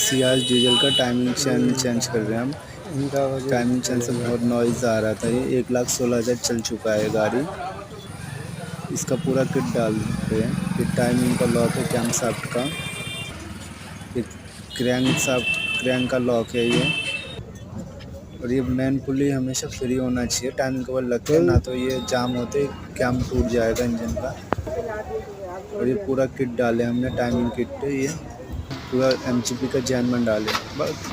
Ciaz diesel का timing change कर रहे हैं हम। टाइमिंग चेंज से बहुत नॉइज़ आ रहा था। ये 1,16,000 चल चुका है गाड़ी। इसका पूरा किट डाल देते हैं। ये टाइमिंग का लॉक है कैम शाफ्ट का। ये क्रैंक का लॉक है ये। और ये मेन पुली हमेशा फ्री होना चाहिए। टाइमिंग के बाद लगता है ना तो ये जाम होते कैम टूट जाएगा इंजन का। और ये पूरा किट डाले हमने टाइमिंग किट। ये पूरा MGP का जैनमन डाले बस।